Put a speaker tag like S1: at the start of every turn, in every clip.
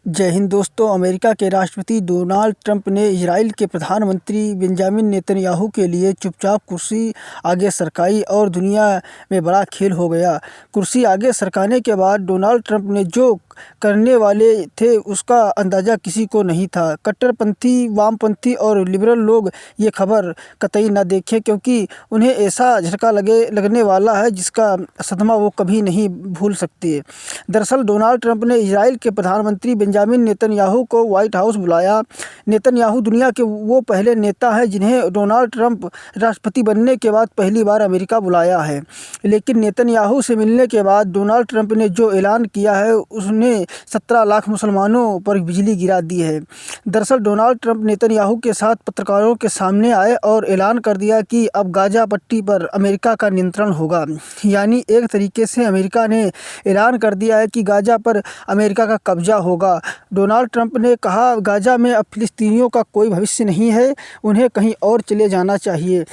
S1: जय हिंद दोस्तों। अमेरिका के राष्ट्रपति डोनाल्ड ट्रंप ने इजराइल के प्रधानमंत्री बेंजामिन नेतन्याहू के लिए चुपचाप कुर्सी आगे सरकाई और दुनिया में बड़ा खेल हो गया। कुर्सी आगे सरकाने के बाद डोनाल्ड ट्रंप ने जो करने वाले थे उसका अंदाज़ा किसी को नहीं था। कट्टरपंथी, वामपंथी और लिबरल लोग ये खबर कतई न देखें, क्योंकि उन्हें ऐसा झटका लगने वाला है जिसका सदमा वो कभी नहीं भूल सकते। दरअसल डोनाल्ड ट्रंप ने इजराइल के प्रधानमंत्री बेंजामिन नेतन्याहू को व्हाइट हाउस बुलाया। नेतन्याहू दुनिया के वो पहले नेता हैं जिन्हें डोनाल्ड ट्रंप राष्ट्रपति बनने के बाद पहली बार अमेरिका बुलाया है। लेकिन नेतन्याहू से मिलने के बाद डोनाल्ड ट्रंप ने जो ऐलान किया है उसने 17 लाख मुसलमानों पर बिजली गिरा दी है। दरअसल डोनाल्ड ट्रंप नेतन्याहू के साथ पत्रकारों के सामने आए और ऐलान कर दिया कि अब गाजा पट्टी पर अमेरिका का नियंत्रण होगा। यानी एक तरीके से अमेरिका ने ऐलान कर दिया है कि गाजा पर अमेरिका का कब्जा होगा। डोनाल्ड ट्रंप ने कहा, गाजा में अब फिलिस्तीनियों का कोई भविष्य नहीं है, उन्हें कहीं और चले जाना चाहिए।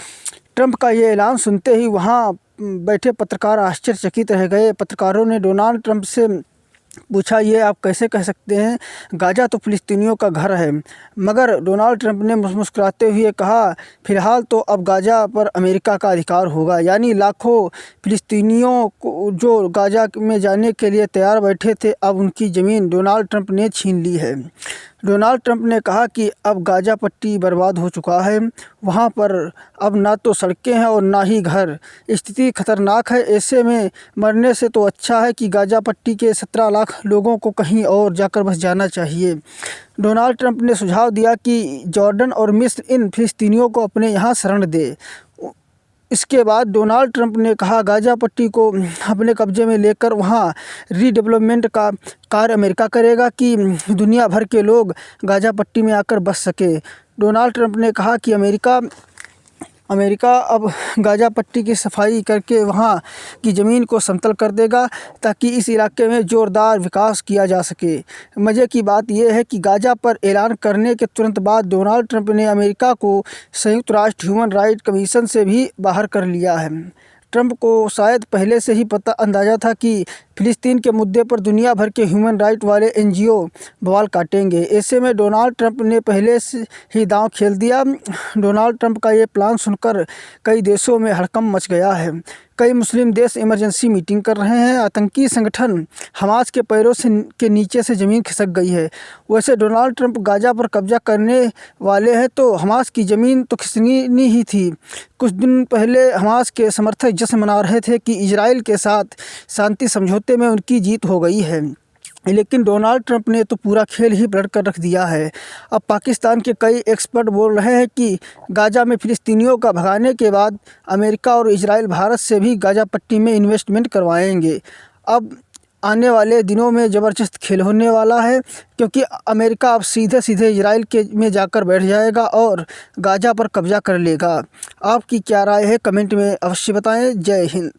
S1: ट्रंप का ये ऐलान सुनते ही वहाँ बैठे पत्रकार आश्चर्यचकित रह गए। पत्रकारों ने डोनाल्ड ट्रंप से पूछा, ये आप कैसे कह सकते हैं, गाजा तो फिलिस्तीनियों का घर है। मगर डोनाल्ड ट्रंप ने मुस्कुराते हुए कहा, फ़िलहाल तो अब गाजा पर अमेरिका का अधिकार होगा। यानी लाखों फिलिस्तीनियों को जो गाजा में जाने के लिए तैयार बैठे थे, अब उनकी ज़मीन डोनाल्ड ट्रंप ने छीन ली है। डोनाल्ड ट्रंप ने कहा कि अब गाजा पट्टी बर्बाद हो चुका है, वहाँ पर अब ना तो सड़कें हैं और ना ही घर। स्थिति खतरनाक है। ऐसे में मरने से तो अच्छा है कि गाजा पट्टी के 17 लाख लोगों को कहीं और जाकर बस जाना चाहिए। डोनाल्ड ट्रंप ने सुझाव दिया कि जॉर्डन और मिस्र इन फिलिस्तीनियों को अपने यहाँ शरण दे। इसके बाद डोनाल्ड ट्रंप ने कहा, गाजा पट्टी को अपने कब्जे में लेकर वहां रीडेवलपमेंट का कार्य अमेरिका करेगा कि दुनिया भर के लोग गाजा पट्टी में आकर बस सके। डोनाल्ड ट्रंप ने कहा कि अमेरिका अब गाजा पट्टी की सफाई करके वहां की ज़मीन को समतल कर देगा ताकि इस इलाके में ज़ोरदार विकास किया जा सके। मज़े की बात यह है कि गाजा पर ऐलान करने के तुरंत बाद डोनाल्ड ट्रंप ने अमेरिका को संयुक्त राष्ट्र ह्यूमन राइट कमीशन से भी बाहर कर लिया है। ट्रंप को शायद पहले से ही अंदाज़ा था कि फ़िलिस्तीन के मुद्दे पर दुनिया भर के ह्यूमन राइट वाले NGO बवाल काटेंगे। ऐसे में डोनाल्ड ट्रंप ने पहले से ही दांव खेल दिया। डोनाल्ड ट्रंप का ये प्लान सुनकर कई देशों में हड़कंप मच गया है। कई मुस्लिम देश इमरजेंसी मीटिंग कर रहे हैं। आतंकी संगठन हमास के पैरों के नीचे से ज़मीन खिसक गई है। वैसे डोनाल्ड ट्रंप गाजा पर कब्जा करने वाले हैं तो हमास की ज़मीन तो खिसकनी ही थी। कुछ दिन पहले हमास के समर्थक जश्न मना रहे थे कि इजराइल के साथ शांति समझौते में उनकी जीत हो गई है। लेकिन डोनाल्ड ट्रंप ने तो पूरा खेल ही पलट कर रख दिया है। अब पाकिस्तान के कई एक्सपर्ट बोल रहे हैं कि गाजा में फिलिस्तीनियों का भगाने के बाद अमेरिका और इजराइल भारत से भी गाजा पट्टी में इन्वेस्टमेंट करवाएंगे। अब आने वाले दिनों में ज़बरदस्त खेल होने वाला है, क्योंकि अमेरिका अब सीधे सीधे इजराइल में जाकर बैठ जाएगा और गाजा पर कब्जा कर लेगा। आपकी क्या राय है, कमेंट में अवश्य बताएं। जय हिंद।